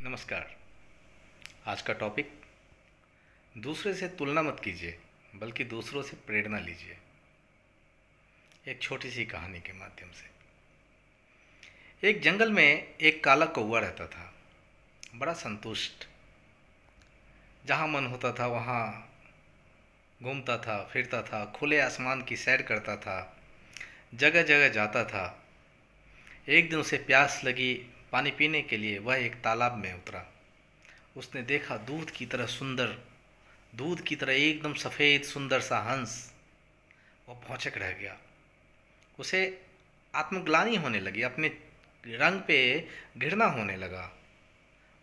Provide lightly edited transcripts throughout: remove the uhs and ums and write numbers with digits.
नमस्कार। आज का टॉपिक, दूसरे से तुलना मत कीजिए बल्कि दूसरों से प्रेरणा लीजिए। एक छोटी सी कहानी के माध्यम से। एक जंगल में एक काला कौवा रहता था, बड़ा संतुष्ट। जहाँ मन होता था वहाँ घूमता था, फिरता था, खुले आसमान की सैर करता था, जगह जगह जाता था। एक दिन उसे प्यास लगी, पानी पीने के लिए वह एक तालाब में उतरा। उसने देखा दूध की तरह सुंदर, दूध की तरह एकदम सफ़ेद सुंदर सा हंस। वो भौंचक रह गया। उसे आत्मग्लानि होने लगी, अपने रंग पे घृणा होने लगा।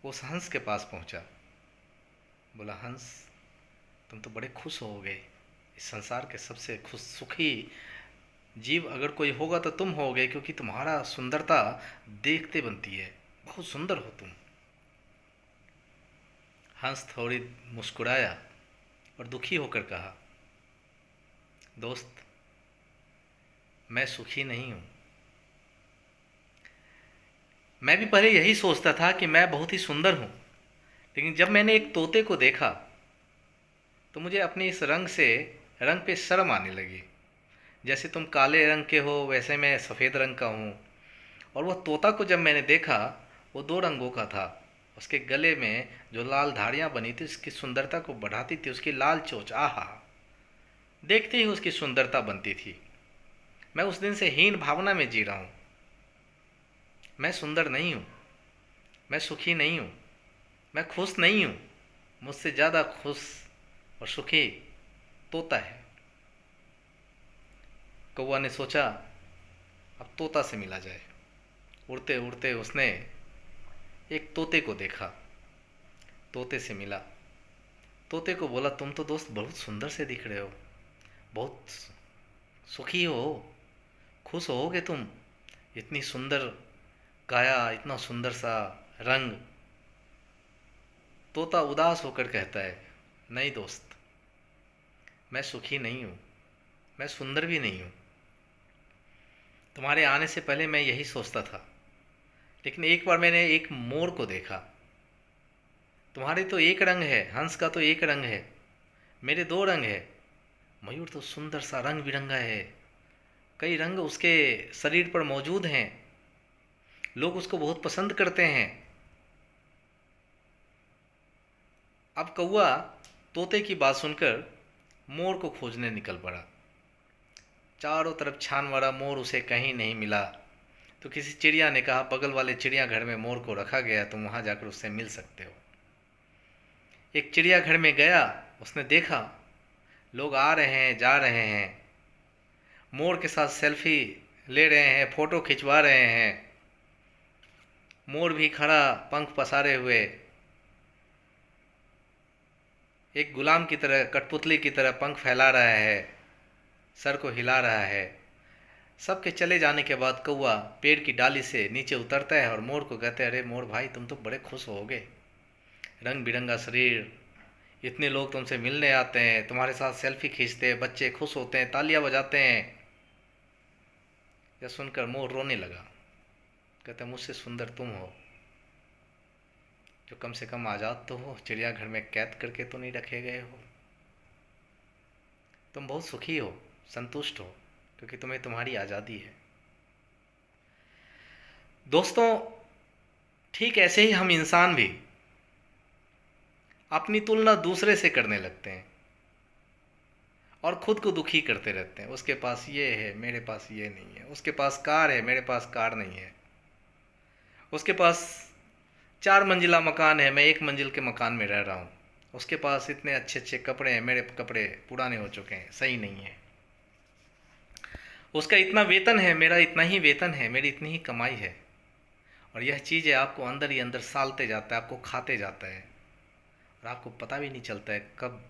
वो उस हंस के पास पहुंचा, बोला, हंस, तुम तो बड़े खुश होगे। इस संसार के सबसे खुश सुखी जीव अगर कोई होगा तो तुम होगे, क्योंकि तुम्हारा सुंदरता देखते बनती है। बहुत सुंदर हो तुम। हंस थोड़ी मुस्कुराया और दुखी होकर कहा, दोस्त, मैं सुखी नहीं हूँ। मैं भी पहले यही सोचता था कि मैं बहुत ही सुंदर हूँ, लेकिन जब मैंने एक तोते को देखा तो मुझे अपने इस रंग पे शर्म आने लगी। जैसे तुम काले रंग के हो वैसे मैं सफ़ेद रंग का हूँ। और वह तोता को जब मैंने देखा, वो दो रंगों का था। उसके गले में जो लाल धारियाँ बनी थी उसकी सुंदरता को बढ़ाती थी। उसकी लाल चोंच, आहा, देखते ही उसकी सुंदरता बनती थी। मैं उस दिन से हीन भावना में जी रहा हूँ। मैं सुंदर नहीं हूँ, मैं सुखी नहीं हूँ, मैं खुश नहीं हूँ। मुझसे ज़्यादा खुश और सुखी तोता है। कौवा ने सोचा, अब तोता से मिला जाए। उड़ते उड़ते उसने एक तोते को देखा, तोते से मिला। तोते को बोला, तुम तो दोस्त बहुत सुंदर से दिख रहे हो, बहुत सुखी हो, खुश होगे तुम। इतनी सुंदर काया, इतना सुंदर सा रंग। तोता उदास होकर कहता है, नहीं दोस्त, मैं सुखी नहीं हूँ, मैं सुंदर भी नहीं हूँ। तुम्हारे आने से पहले मैं यही सोचता था, लेकिन एक बार मैंने एक मोर को देखा। तुम्हारे तो एक रंग है, हंस का तो एक रंग है, मेरे दो रंग है। मयूर तो सुंदर सा रंग बिरंगा है, कई रंग उसके शरीर पर मौजूद हैं, लोग उसको बहुत पसंद करते हैं। अब कौवा तोते की बात सुनकर मोर को खोजने निकल पड़ा। चारों तरफ छान मारा, मोर उसे कहीं नहीं मिला। तो किसी चिड़िया ने कहा, बगल वाले चिड़ियाघर में मोर को रखा गया, तुम वहाँ जाकर उससे मिल सकते हो। एक चिड़ियाघर में गया, उसने देखा लोग आ रहे हैं, जा रहे हैं, मोर के साथ सेल्फी ले रहे हैं, फोटो खिंचवा रहे हैं। मोर भी खड़ा पंख पसारे हुए, एक गुलाम की तरह, कठपुतली की तरह पंख फैला रहा है, सर को हिला रहा है। सबके चले जाने के बाद कौवा पेड़ की डाली से नीचे उतरता है और मोर को कहते हैं, अरे मोर भाई, तुम तो बड़े खुश होगे, रंग बिरंगा शरीर, इतने लोग तुमसे मिलने आते हैं, तुम्हारे साथ सेल्फी खींचते हैं, बच्चे खुश होते हैं, तालियां बजाते हैं। यह सुनकर मोर रोने लगा, कहते हैं, मुझसे सुंदर तुम हो, जो कम से कम आज़ाद तो हो, चिड़ियाघर में कैद करके तो नहीं रखे गए हो। तुम बहुत सुखी हो, संतुष्ट हो, क्योंकि तुम्हें तुम्हारी आज़ादी है। दोस्तों, ठीक ऐसे ही हम इंसान भी अपनी तुलना दूसरे से करने लगते हैं और खुद को दुखी करते रहते हैं। उसके पास ये है, मेरे पास ये नहीं है, उसके पास कार है, मेरे पास कार नहीं है, उसके पास 4 मंजिला मकान है, मैं 1 मंजिल के मकान में रह रहा हूँ, उसके पास इतने अच्छे अच्छे कपड़े हैं, मेरे कपड़े पुराने हो चुके हैं, सही नहीं है, उसका इतना वेतन है, मेरा इतना ही वेतन है, मेरी इतनी ही कमाई है। और यह चीज़ें आपको अंदर ही अंदर सालते जाता है, आपको खाते जाता है, और आपको पता भी नहीं चलता है कब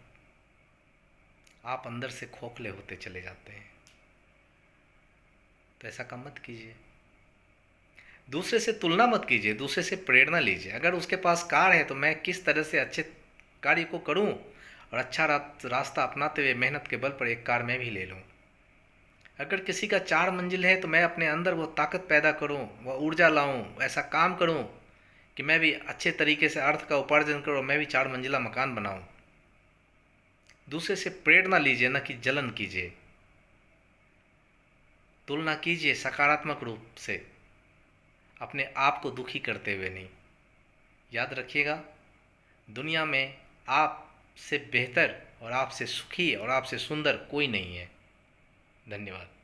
आप अंदर से खोखले होते चले जाते हैं। तो ऐसा काम मत कीजिए। दूसरे से तुलना मत कीजिए, दूसरे से प्रेरणा लीजिए। अगर उसके पास कार है तो मैं किस तरह से अच्छे कार्य को करूं और अच्छा रास्ता अपनाते हुए मेहनत के बल पर एक कार मैं भी ले लूं। अगर किसी का 4 मंजिल है तो मैं अपने अंदर वो ताकत पैदा करूं, वो ऊर्जा लाऊं, ऐसा काम करूं कि मैं भी अच्छे तरीके से अर्थ का उपार्जन करूँ, मैं भी 4 मंजिला मकान बनाऊं। दूसरे से प्रेरणा लीजिए, न कि जलन कीजिए। तुलना कीजिए सकारात्मक रूप से, अपने आप को दुखी करते हुए नहीं। याद रखिएगा, दुनिया में आपसे बेहतर और आपसे सुखी और आपसे सुंदर कोई नहीं है। धन्यवाद।